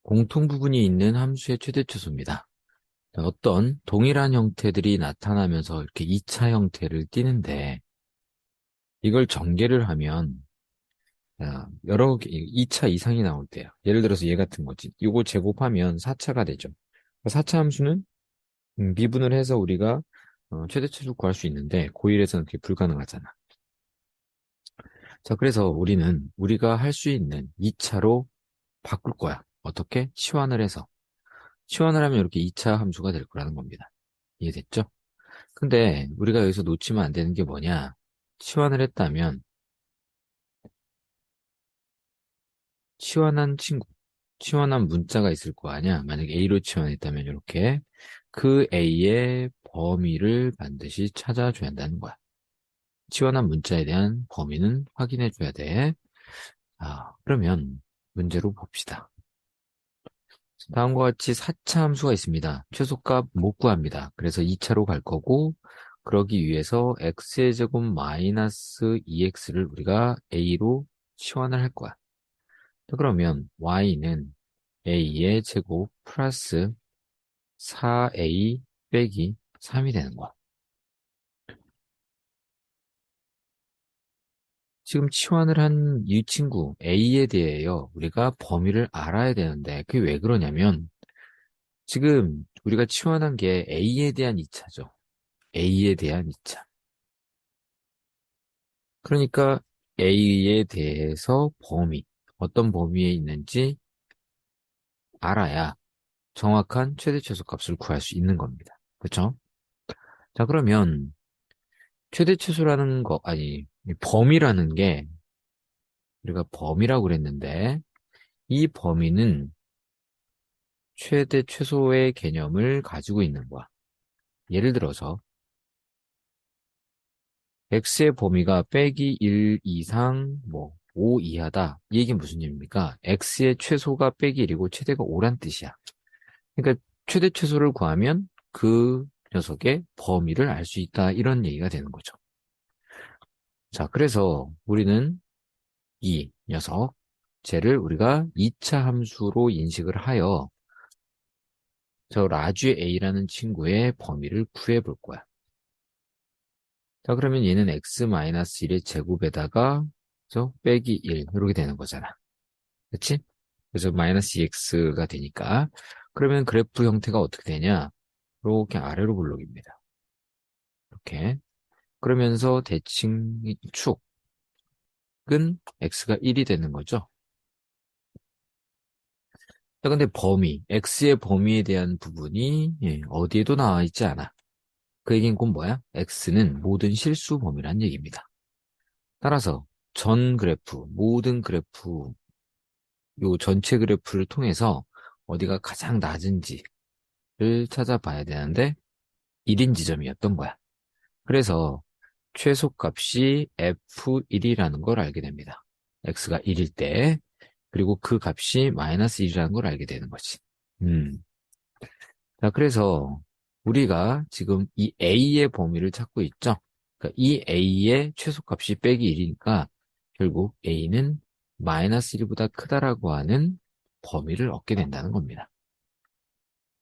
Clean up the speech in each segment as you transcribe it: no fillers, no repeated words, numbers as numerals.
공통 부분이 있는 함수의 최대 최소입니다. 어떤 동일한 형태들이 나타나면서 이렇게 2차 형태를 띠는데 이걸 전개를 하면 여러 개, 2차 이상이 나올 때요. 예를 들어서 얘 같은 거지. 이거 제곱하면 4차가 되죠. 4차 함수는 미분을 해서 우리가 최대 최소 구할 수 있는데 고일에서는 그게 불가능하잖아. 자, 그래서 우리가 할 수 있는 2차로 바꿀 거야. 어떻게? 치환을 해서. 치환을 하면 이렇게 2차 함수가 될 거라는 겁니다. 이해됐죠? 근데 우리가 여기서 놓치면 안 되는 게 뭐냐? 치환을 했다면 치환한 친구, 치환한 문자가 있을 거 아니야? 만약에 A로 치환했다면 이렇게 그 A의 범위를 반드시 찾아줘야 한다는 거야. 치환한 문자에 대한 범위는 확인해 줘야 돼. 그러면 문제로 봅시다. 다음과 같이 4차 함수가 있습니다. 최소값 못 구합니다. 그래서 2차로 갈 거고, 그러기 위해서 x의 제곱 마이너스 2x를 우리가 a로 치환을 할 거야. 자, 그러면 y는 a의 제곱 플러스 4a 빼기 3이 되는 거야. 지금 치환을 한 이 친구 a에 대해요. 우리가 범위를 알아야 되는데 그게 왜 그러냐면 지금 우리가 치환한 게 a에 대한 2차죠. A에 대한 2차. 그러니까 A에 대해서 어떤 범위에 있는지 알아야 정확한 최대 최소값을 구할 수 있는 겁니다. 그렇죠? 자, 그러면 최대 최소라는 거, 아니, 이 범위라는 게 우리가 범위라고 그랬는데 이 범위는 최대 최소의 개념을 가지고 있는 거야. 예를 들어서 x의 범위가 빼기 1 이상, 5 이하다. 이 얘기는 무슨 얘기입니까? x의 최소가 빼기 1이고 최대가 5란 뜻이야. 그러니까 최대 최소를 구하면 그 녀석의 범위를 알 수 있다. 이런 얘기가 되는 거죠. 자, 그래서 우리는 이 녀석, 쟤를 우리가 2차 함수로 인식을 하여 저 라지 a라는 친구의 범위를 구해 볼 거야. 자, 그러면 얘는 x-1의 제곱에다가 빼기 1 이렇게 되는 거잖아. 그치? 그래서 마이너스 2x가 되니까 그러면 그래프 형태가 어떻게 되냐? 이렇게 아래로 블록입니다. 이렇게. 그러면서 대칭 축은 x가 1이 되는 거죠. 자, 근데 x의 범위에 대한 부분이 어디에도 나와 있지 않아. 그 얘기는 곧 뭐야? x는 모든 실수 범위란 얘기입니다. 따라서 모든 그래프, 요 전체 그래프를 통해서 어디가 가장 낮은지를 찾아봐야 되는데 1인 지점이었던 거야. 그래서 최소값이 f1이라는 걸 알게 됩니다. x가 1일 때, 그리고 그 값이 마이너스 1이라는 걸 알게 되는 거지. 음. 자, 그래서 우리가 지금 이 a의 범위를 찾고 있죠? 그러니까 이 a의 최소값이 빼기 1이니까 결국 a는 마이너스 1보다 크다라고 하는 범위를 얻게 된다는 겁니다.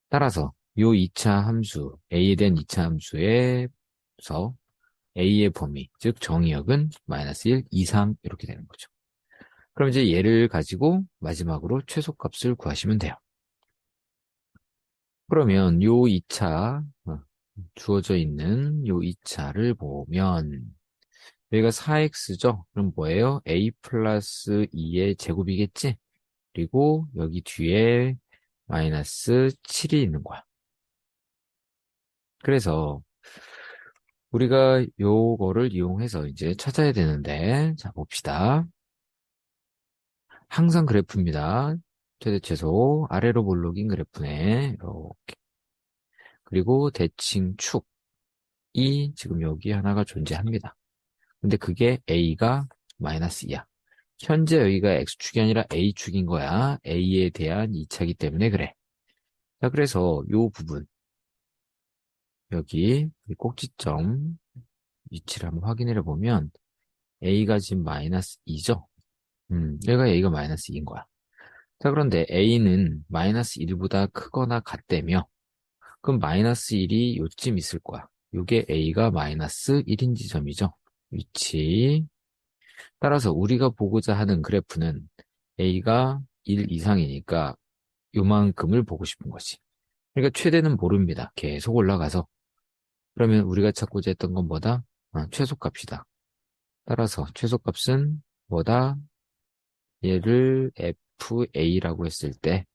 따라서 요 2차 함수, a에 대한 2차 함수에서 a의 범위, 즉 정의역은 마이너스 1 이상 이렇게 되는 거죠. 그럼 이제 얘를 가지고 마지막으로 최소값을 구하시면 돼요. 그러면 요 2차, 주어져 있는 요 2차를 보면 여기가 4x죠? 그럼 뭐예요? a 플러스 2의 제곱이겠지? 그리고 여기 뒤에 마이너스 7이 있는 거야. 그래서 우리가 요거를 이용해서 이제 찾아야 되는데, 자, 봅시다. 항상 그래프입니다. 최대 최소, 아래로 볼록인 그래프네. 이렇게. 그리고 대칭 축이 지금 여기 하나가 존재합니다. 근데 그게 A가 마이너스 2야. 현재 여기가 X축이 아니라 A축인 거야. A에 대한 2차이기 때문에 그래. 자, 그래서 요 부분, 여기 이 꼭지점 위치를 한번 확인해 보면 A가 지금 마이너스 2죠? 여기가 A가 마이너스 2인 거야. 자, 그런데 a는 마이너스 1보다 크거나 같다며, 그럼 마이너스 1이 요쯤 있을 거야. 요게 a가 마이너스 1인 지점이죠. 위치. 따라서 우리가 보고자 하는 그래프는 a가 1 이상이니까 요만큼을 보고 싶은 거지. 그러니까 최대는 모릅니다. 계속 올라가서. 그러면 우리가 찾고자 했던 건 뭐다? 최소값이다. 따라서 최소값은 뭐다? 얘를 FA라고 했을 때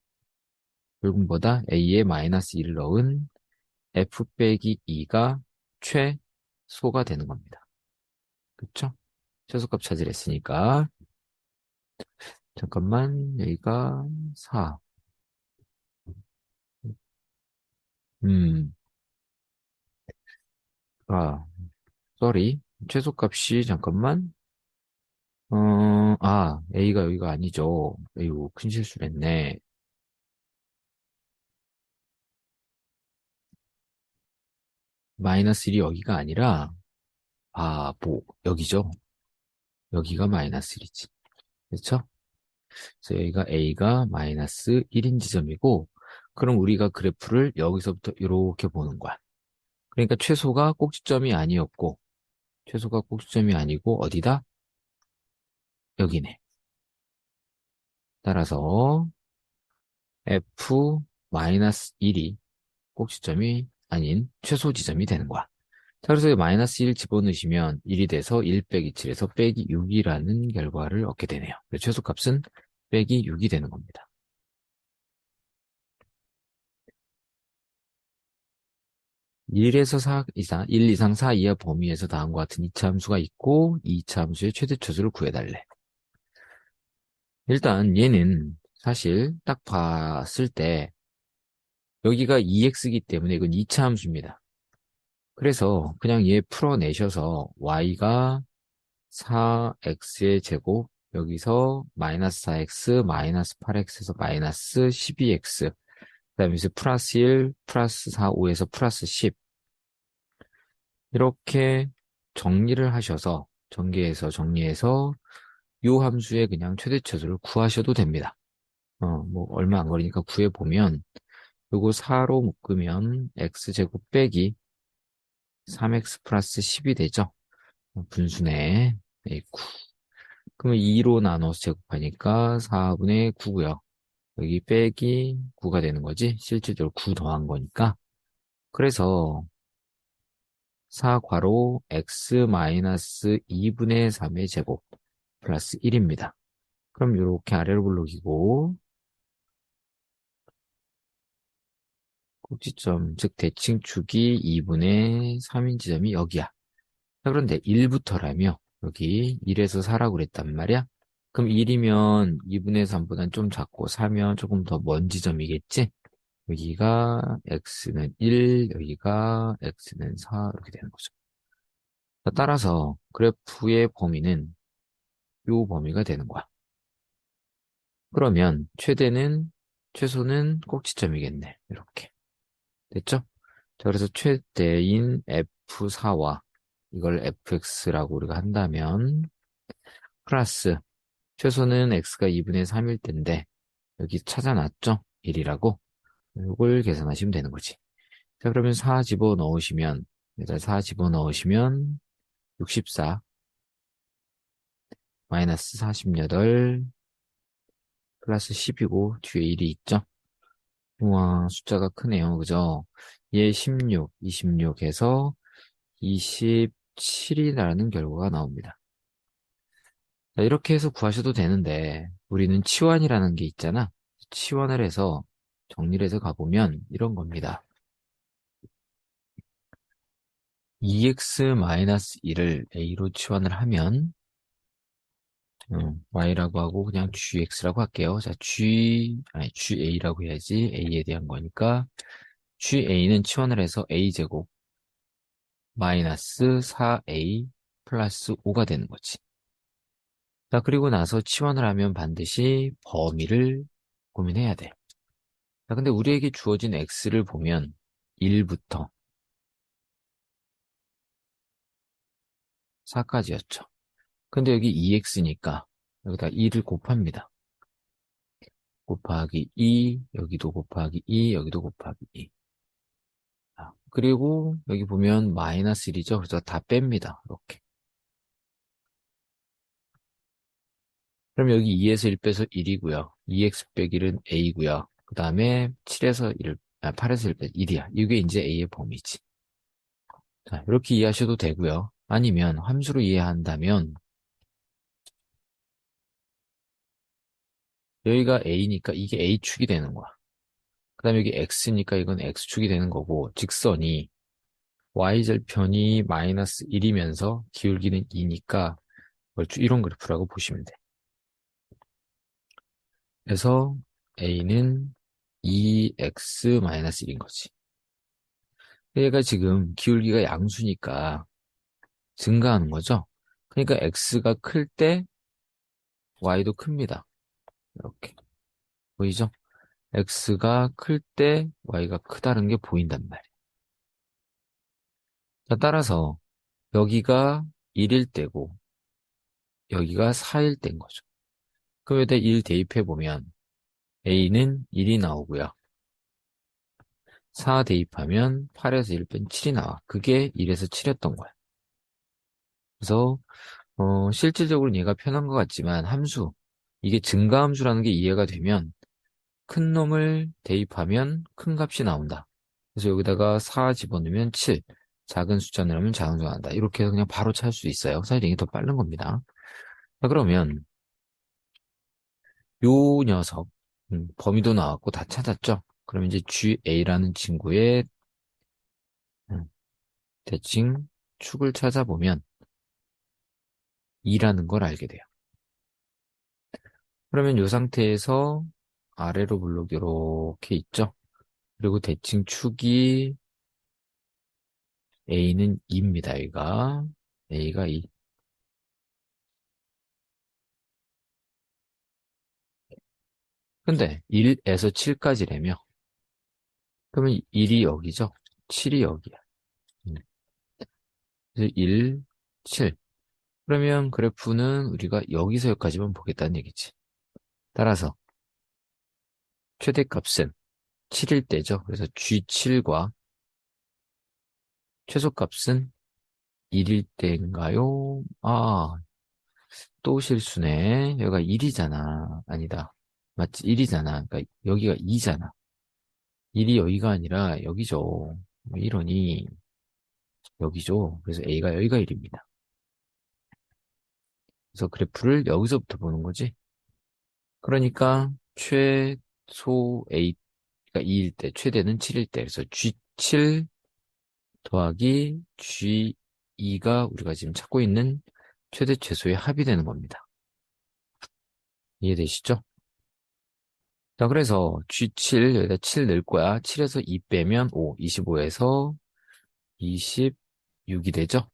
결국 뭐다? A에 마이너스 1을 넣은 F 빼기 2가 최소가 되는 겁니다. 그쵸? 최소값 찾으랬으니까 잠깐만 여기가 4. 음, 아, sorry. 최소값이 잠깐만 A가 여기가 아니죠. 에이구, 큰 실수를 했네. 마이너스 1이 여기가 아니라, 여기죠. 여기가 마이너스 1이지. 그렇죠? 그래서 여기가 A가 마이너스 1인 지점이고, 그럼 우리가 그래프를 여기서부터 이렇게 보는 거야. 그러니까 최소가 꼭지점이 아니었고, 최소가 꼭지점이 아니고, 어디다? 여기네. 따라서, F 마이너스 1이 꼭지점이 아닌 최소 지점이 되는 거야. 자, 그래서 마이너스 1 집어넣으시면 1이 돼서 1 빼기 7에서 빼기 6이라는 결과를 얻게 되네요. 그래서 최소값은 빼기 6이 되는 겁니다. 1에서 4 이상, 1 이상 4 이하 범위에서 다음과 같은 2차 함수가 있고 2차 함수의 최대 초수를 구해달래. 일단 얘는 사실 딱 봤을 때 여기가 2x이기 때문에 이건 2차 함수입니다. 그래서 그냥 얘 풀어내셔서 y가 4x의 제곱, 여기서 마이너스 4x, 마이너스 8x에서 마이너스 12x, 그 다음에 이제 플러스 1, 플러스 4, 5에서 플러스 10. 이렇게 정리를 하셔서, 정리해서, 요 함수의 그냥 최대차수를 구하셔도 됩니다. 뭐, 얼마 안 걸리니까 구해보면, 요거 4로 묶으면 x제곱 빼기 3x 플러스 10이 되죠. 분수네. 네, 그러면 2로 나눠서 제곱하니까 4분의 9고요. 여기 빼기 9가 되는 거지. 실질적으로 9 더한 거니까. 그래서 4괄호 x 마이너스 2분의 3의 제곱 플러스 1입니다. 그럼 이렇게 아래로 블록이고 꼭지점 즉 대칭축이 2분의 3인 지점이 여기야. 자, 그런데 1부터라며 여기 1에서 4라고 그랬단 말이야. 그럼 1이면 2분의 3보단 좀 작고 4면 조금 더 먼 지점이겠지? 여기가 x는 1, 여기가 x는 4 이렇게 되는 거죠. 따라서 그래프의 범위는 요 범위가 되는 거야. 그러면 최소는 꼭지점이겠네. 이렇게. 됐죠? 자, 그래서 최대인 f4와 이걸 fx라고 우리가 한다면 플러스 최소는 x가 2분의 3일 텐데 여기 찾아놨죠? 1이라고. 이걸 계산하시면 되는 거지. 자, 그러면 4 집어넣으시면, 일단 4 집어넣으시면, 64, 마이너스 48, 플러스 10이고, 뒤에 1이 있죠? 우와, 숫자가 크네요. 그죠? 얘 16, 26에서 27이라는 결과가 나옵니다. 자, 이렇게 해서 구하셔도 되는데, 우리는 치환이라는 게 있잖아. 치환을 해서, 정리를 해서 가보면, 이런 겁니다. 2x-1을 a로 치환을 하면 y라고 하고 그냥 gx라고 할게요. 자, ga라고 해야지 a에 대한 거니까 ga는 치환을 해서 a제곱 마이너스 4a 플러스 5가 되는 거지. 자, 그리고 나서 치환을 하면 반드시 범위를 고민해야 돼. 자, 근데 우리에게 주어진 x를 보면 1부터 4까지였죠. 근데 여기 2x니까 여기다 2를 곱합니다. 곱하기 2, 여기도 곱하기 2, 여기도 곱하기 2. 그리고 여기 보면 마이너스 1이죠. 그래서 다 뺍니다. 이렇게. 그럼 여기 2에서 1 빼서 1이고요. 2x 빼기 1은 a고요. 그 다음에 7에서 1, 8에서 1 빼서 1이야. 이게 이제 a의 범위지. 자, 이렇게 이해하셔도 되고요. 아니면 함수로 이해한다면 여기가 a니까 이게 a축이 되는 거야. 그 다음에 여기 x니까 이건 x축이 되는 거고 직선이 y절편이 마이너스 1이면서 기울기는 2니까 이런 그래프라고 보시면 돼. 그래서 a는 2x-1인 거지. 얘가 지금 기울기가 양수니까 증가하는 거죠. 그러니까 x가 클 때 y도 큽니다. 이렇게 보이죠? x가 클 때 y가 크다는 게 보인단 말이에요. 자, 따라서 여기가 1일 때고 여기가 4일 때인 거죠. 그럼 여기다 1 대입해 보면 a는 1이 나오고요. 4 대입하면 8에서 1 뺀 7이 나와. 그게 1에서 7이었던 거야. 그래서 실질적으로는 얘가 편한 것 같지만 함수, 이게 증가함수라는 게 이해가 되면 큰 놈을 대입하면 큰 값이 나온다. 그래서 여기다가 4 집어넣으면 7, 작은 숫자 넣으면 작은 숫자 나온다. 이렇게 해서 그냥 바로 찾을 수 있어요. 사실 이게 더 빠른 겁니다. 자, 그러면 요 녀석, 범위도 나왔고 다 찾았죠? 그럼 이제 GA라는 친구의 음, 대칭 축을 찾아보면 2라는 걸 알게 돼요. 그러면 이 상태에서 아래로 블록 이렇게 있죠? 그리고 대칭 축이 A는 2입니다. A가 2. 근데 1에서 7까지라며. 그러면 1이 여기죠? 7이 여기야. 음. 그래서 1, 7. 그러면 그래프는 우리가 여기서 여기까지만 보겠다는 얘기지. 따라서 최대값은 7일 때죠. 그래서 G7과 최소값은 1일 때인가요? 또 실수네. 여기가 1이잖아. 아니다. 맞지? 1이잖아. 그러니까 여기가 2잖아. 1이 여기가 아니라 여기죠. 왜 이러니? 여기죠. 그래서 A가 여기가 1입니다. 그래서 그래프를 여기서부터 보는 거지. 그러니까 최소 A가 2일 때, 최대는 7일 때. 그래서 G7 더하기 G2가 우리가 지금 찾고 있는 최대 최소의 합이 되는 겁니다. 이해되시죠? 자, 그래서 G7, 여기다 7 넣을 거야. 7에서 2 빼면 5, 25에서 26이 되죠?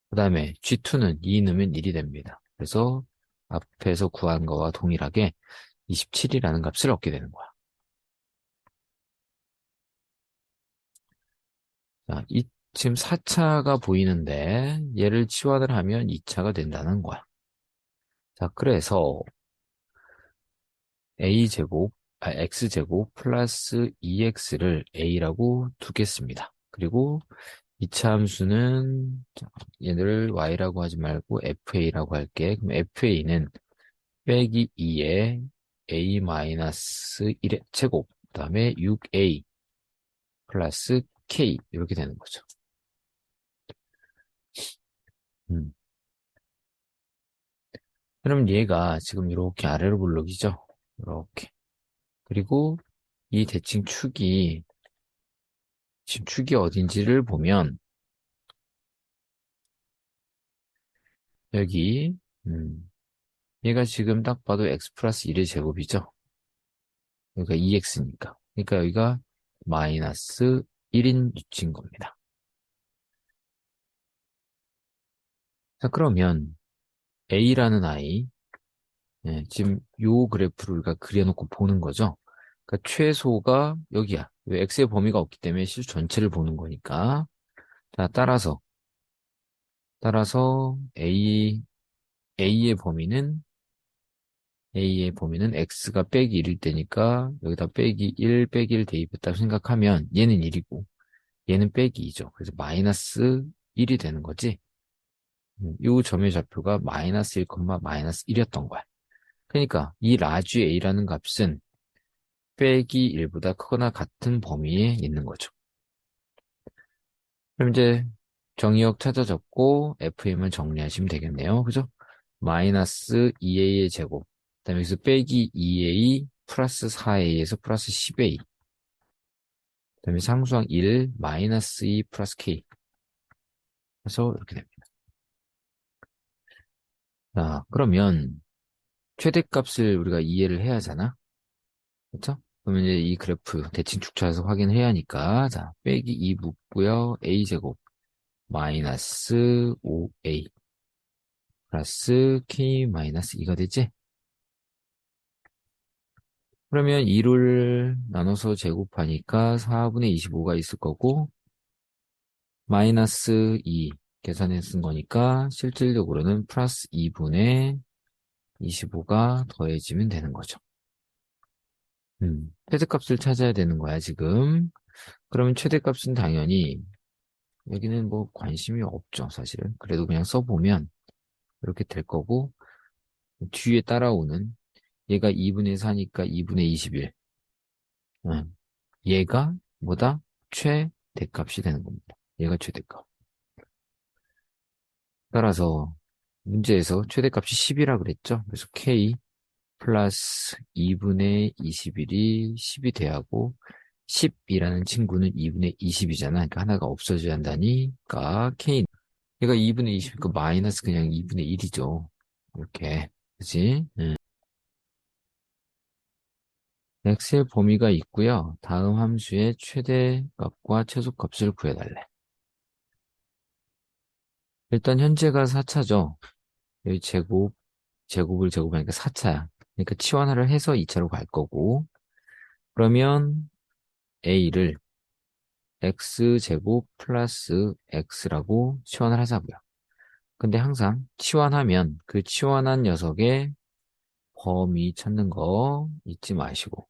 그 다음에 G2는 2 넣으면 1이 됩니다. 그래서 앞에서 구한 거와 동일하게 27이라는 값을 얻게 되는 거야. 자, 지금 4차가 보이는데 얘를 치환을 하면 2차가 된다는 거야. 자, 그래서 x제곱 플러스 2x를 a라고 두겠습니다. 그리고 2차 함수는 얘를 y라고 하지 말고 fa라고 할게. 그럼 fa는 빼기 2에 a 마이너스 1의 제곱, 그 다음에 6a 플러스 k 이렇게 되는 거죠. 음. 그럼 얘가 지금 이렇게 아래로 블록이죠. 이렇게. 그리고 이 대칭 축이 지금 축이 어딘지를 보면 여기 얘가 지금 딱 봐도 x 플러스 1의 제곱이죠. 그러니까 2x니까. 그러니까 여기가 마이너스 1인 위치인 겁니다. 자, 그러면 a라는 아이, 지금 요 그래프를 우리가 그려놓고 보는 거죠. 그러니까 최소가 여기야. 왜 x의 범위가 없기 때문에 실수 전체를 보는 거니까. 자, 따라서 a의 범위는 A의 범위는 X가 빼기 1일 때니까 여기다 빼기 1 빼기 1 대입했다고 생각하면 얘는 1이고 얘는 빼기 2죠. 그래서 마이너스 1이 되는 거지. 이 점의 좌표가 마이너스 1, 마이너스 1이었던 거야. 그러니까 이 라지 A라는 값은 빼기 1보다 크거나 같은 범위에 있는 거죠. 그럼 이제 정의역 찾아졌고 FM을 정리하시면 되겠네요. 그죠? 마이너스 2A의 제곱. 그다음에 여기서 빼기 2A 플러스 4A에서 플러스 10A. 그다음에 상수항 1 마이너스 2 플러스 K. 그래서 이렇게 됩니다. 자, 그러면 최대값을 우리가 이해를 해야 하잖아. 그렇죠? 그러면 이제 이 그래프 대칭 축쳐서 확인해야 하니까 자, 빼기 2 묻고요. A제곱 마이너스 5A 플러스 K 마이너스 2가 되지? 그러면 2를 나눠서 제곱하니까 4분의 25가 있을 거고 마이너스 2 계산해 쓴 거니까 실질적으로는 플러스 2분의 25가 더해지면 되는 거죠. 최대값을 찾아야 되는 거야, 지금. 그러면 최대값은 당연히 여기는 뭐 관심이 없죠, 사실은. 그래도 그냥 써보면 이렇게 될 거고 뒤에 따라오는 얘가 2분의 4니까 2분의 21. 얘가 뭐다? 최대값이 되는 겁니다. 얘가 최대값. 따라서 문제에서 최대값이 10이라 그랬죠? 그래서 K 플러스 2분의 21이 10이 돼야하고 10이라는 친구는 2분의 20이잖아. 그러니까 하나가 없어져야 한다니까 K 얘가 2분의 20이니까 마이너스 그냥 2분의 1이죠. 이렇게 그치? 엑셀 범위가 있고요. 다음 함수의 최대값과 최소값을 구해달래. 일단 현재가 4차죠. 여기 제곱을 제곱하니까 4차야. 그러니까 치환화를 해서 2차로 갈 거고 그러면 A를 X제곱 플러스 X라고 치환을 하자고요. 근데 항상 치환하면 그 치환한 녀석의 범위 찾는 거 잊지 마시고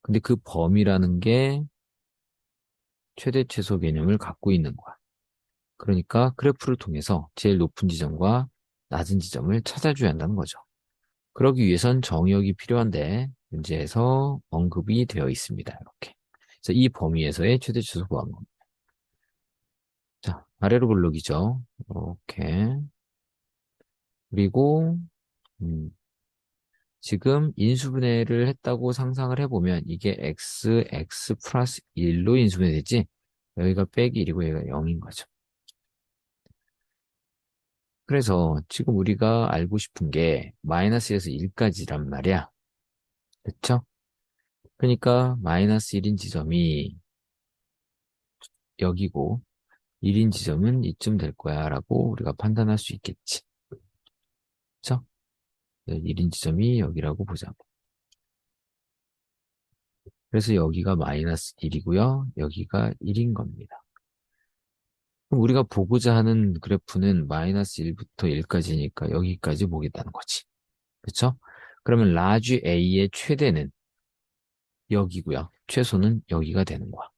근데 그 범위라는 게 최대 최소 개념을 갖고 있는 거야. 그러니까 그래프를 통해서 제일 높은 지점과 낮은 지점을 찾아줘야 한다는 거죠. 그러기 위해선 정의역이 필요한데 문제에서 언급이 되어 있습니다. 이렇게. 그래서 이 범위에서의 최대 최소 구한 겁니다. 자, 아래로 블록이죠. 이렇게. 그리고 지금 인수분해를 했다고 상상을 해보면 이게 x 플러스 1로 인수분해 되지? 여기가 빼기 1이고 여기가 0인 거죠. 그래서 지금 우리가 알고 싶은 게 마이너스에서 1까지란 말이야. 그쵸? 그러니까 마이너스 1인 지점이 여기고 1인 지점은 이쯤 될 거야 라고 우리가 판단할 수 있겠지. 그쵸? 1인 지점이 여기라고 보자고. 그래서 여기가 마이너스 1이고요. 여기가 1인 겁니다. 그럼 우리가 보고자 하는 그래프는 마이너스 1부터 1까지니까 여기까지 보겠다는 거지. 그쵸? 그러면 라지 A의 최대는 여기고요. 최소는 여기가 되는 거야.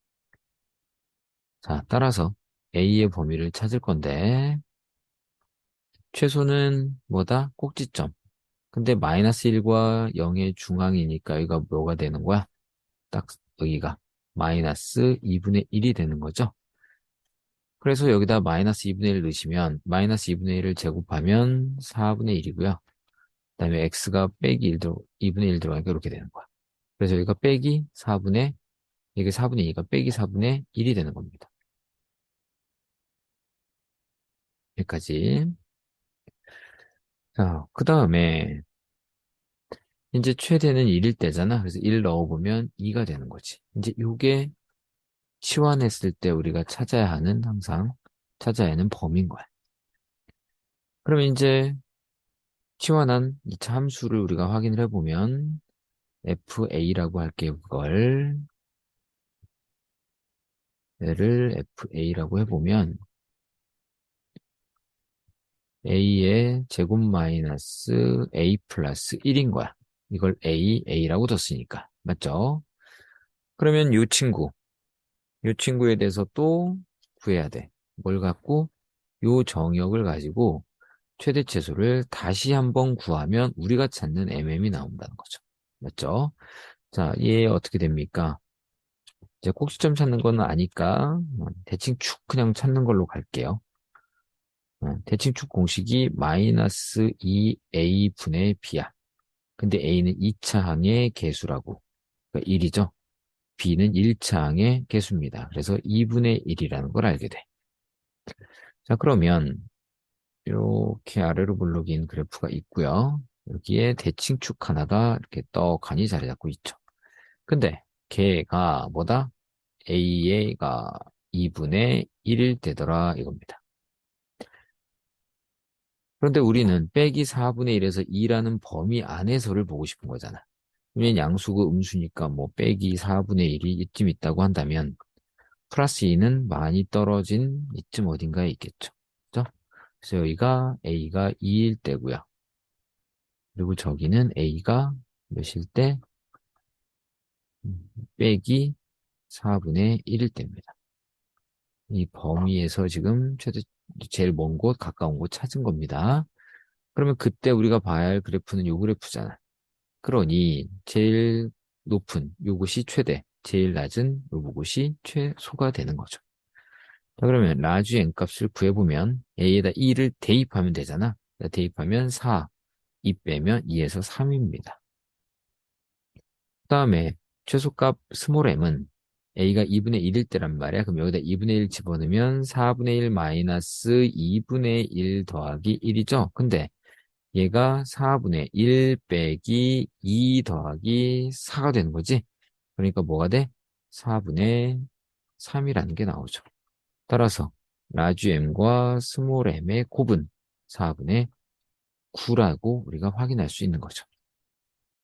자, 따라서 A의 범위를 찾을 건데 최소는 뭐다? 꼭지점. 근데 마이너스 1과 0의 중앙이니까 여기가 뭐가 되는 거야? 딱 여기가 마이너스 2분의 1이 되는 거죠. 그래서 여기다 마이너스 2분의 1 넣으시면 마이너스 2분의 1을 제곱하면 4분의 1이고요. 그 다음에 x가 빼기 2분의 1 들어가니까 이렇게 되는 거야. 그래서 여기가 빼기 4분의 이게 4분의 2가 빼기 4분의 1이 되는 겁니다. 여기까지. 자, 그 다음에 이제 최대는 1일 때잖아. 그래서 1 넣어보면 2가 되는 거지. 이제 이게 치환했을 때 우리가 항상 찾아야 하는 범위인 거야. 그러면 이제 치환한 2차 함수를 우리가 확인을 해보면 FA라고 할게요. 그걸 얘를 FA라고 해보면 A의 제곱 마이너스 A 플러스 1인 거야. 이걸 A라고 뒀으니까. 맞죠? 그러면 요 친구에 대해서 또 구해야 돼. 뭘 갖고? 요 정역을 가지고 최대치수를 다시 한번 구하면 우리가 찾는 MM이 나온다는 거죠. 맞죠? 자, 얘 어떻게 됩니까? 이제 꼭지점 찾는 건 아니까 대칭 축 그냥 찾는 걸로 갈게요. 대칭 축 공식이 마이너스 2A분의 B야. 근데 A는 2차 항의 개수라고. 그러니까 1이죠. B는 1차 항의 개수입니다. 그래서 2분의 1이라는 걸 알게 돼. 자, 그러면 이렇게 아래로 블록인 그래프가 있고요. 여기에 대칭축 하나가 이렇게 떡하니 자리 잡고 있죠. 근데 걔가 뭐다? A가 2분의 1일 때더라 이겁니다. 그런데 우리는 빼기 4분의 1에서 2라는 범위 안에서를 보고 싶은 거잖아. 왜냐면 양수고 음수니까 뭐 빼기 4분의 1이 이쯤 있다고 한다면 플러스 2는 많이 떨어진 이쯤 어딘가에 있겠죠. 그죠? 그래서 여기가 A가 2일 때고요. 그리고 저기는 A가 몇일 때? 빼기 4분의 1일 때입니다. 이 범위에서 지금 제일 먼 곳, 가까운 곳 찾은 겁니다. 그러면 그때 우리가 봐야 할 그래프는 요 그래프잖아. 그러니 제일 높은 요것이 최대, 제일 낮은 요것이 최소가 되는 거죠. 자, 그러면 라지 n 값을 구해보면 a에다 2를 대입하면 되잖아. 대입하면 4, 2 빼면 2에서 3입니다. 그 다음에 최소값 스몰 m은 a가 2분의 1일 때란 말이야. 그럼 여기다 2분의 1 집어넣으면 4분의 1 마이너스 2분의 1 더하기 1이죠. 근데 얘가 4분의 1 빼기 2 더하기 4가 되는 거지. 그러니까 뭐가 돼? 4분의 3이라는 게 나오죠. 따라서 라지 m과 스몰 m의 곱은 4분의 9라고 우리가 확인할 수 있는 거죠.